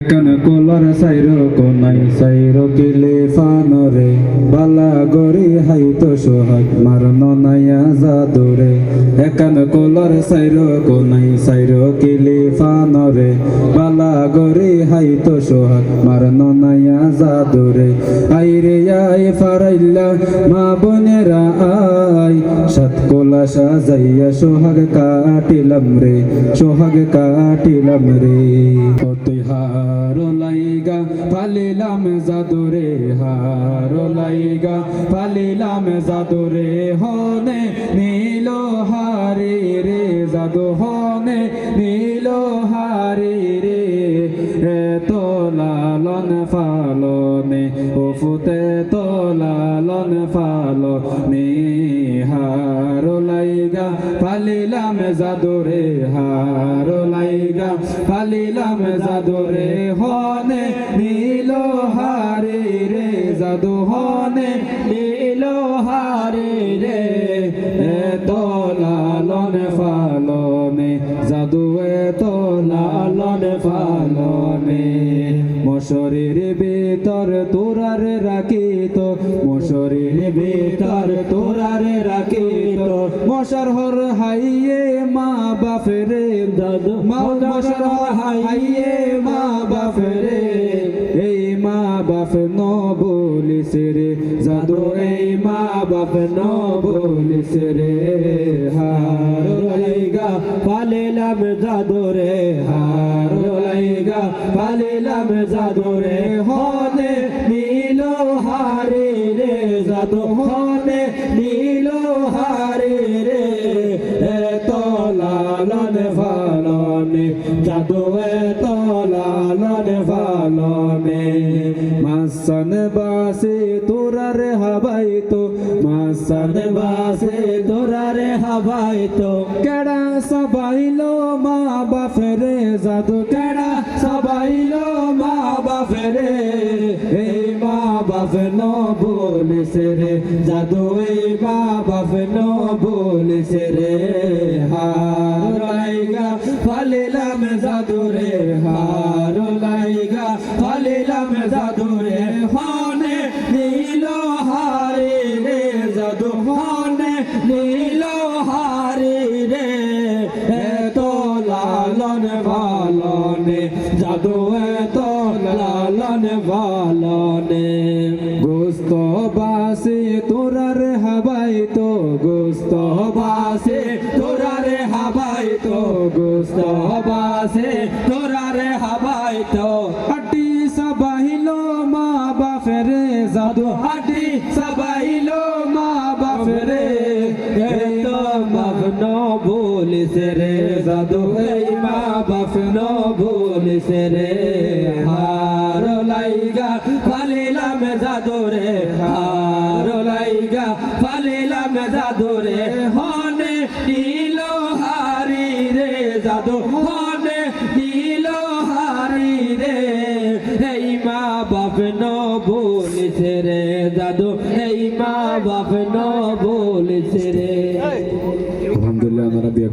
কান কোলার সাইরো কোনাই সাইরো কিলে ফানরে বালা গরি হাইতো সোহাগ মারন নায়া জাদুরে একান কোলার সাইরো কোনাই সাইরো কিলে ফানরে বালা গরি হাইতো সোহাগ মারন নায়া জাদুরে আইরে আই ফারাইল্লা মা বোনেরা আই সাত কোলা সাজাইয়া সোহাগ কাটিলাম রে সোহাগ কাটিলাম রে তুই হারো লাইগা পালিলাম জাদুরে হারো লাইগা পালিলাম জাদুরে হনে নীল হারি রে জাদু হনে নীল হারি রে তো লালন ফালনে ফুতে তো লালন ফালনে হারো লাইগা পালিলাম জাদুরে হারো লাইগা পালিলাম জাদুরে হনে নীল হারি রে জাদু হনে নীল হারি রে তো লালন ফালনে জাদু তো লালন ফালনে মশরির ভিতর তোরার রাখিত মশরির ভিতর তোরার রাখিত মশার হর হাইয়ে মা বাপরে দাদু মশার হাইয়ে মা বাপরে এই মা বাপ ন বলিস রে জাদু এই মা বাপ ন বলিস রে হার লাইগা পালিলাম জাদু রে হার লাইগা পালিলাম জাদু রে হনে নীল হারি রে জাদু হনে নীল হারি রে তো লালন ফালনে জাদু তো লালন ফালনে মাসন বাসে তোরার হাবাইতো মাসন বাসে তোরার হাবাইতো কেডা সবাইলো মা বাপরে জাদু কেডা সবাইলো মা বাপরে এই মা বাপ ন বলিস রে জাদু এই মা বাপ ন বলিস রে হার লাইগা পালিলাম জাদু রে হার লাইগা পালিলাম জাদু রে হনে নীল হারি রে জাদু হনে নীল হারি রে তো লালন ফালনে জাদু তো লালন ফালনে গোস্ত বাসে তোরার হাবাইতো গোস্ত বাসে তোরার হাবাইতো গোস্ত বাসে তোরার হাবাইতো হাটি সবাইলো মা বাপরে জাদু হাটি সবাইলো মা বাপরে তো বাপ ন বলিস রে জাদু এই মা বাপ ন বলিস রে হার লাইগা পালিলাম জাদু রে হার লাইগা পালিলাম জাদু রে হনে নীল হারি রে জাদু হনে নীল হারি রে এই মা বাপ ন বলিস রে জাদু এই মা বাপ ন বলিস রে আলহামদুলিল্লাহ আমরা বিয়া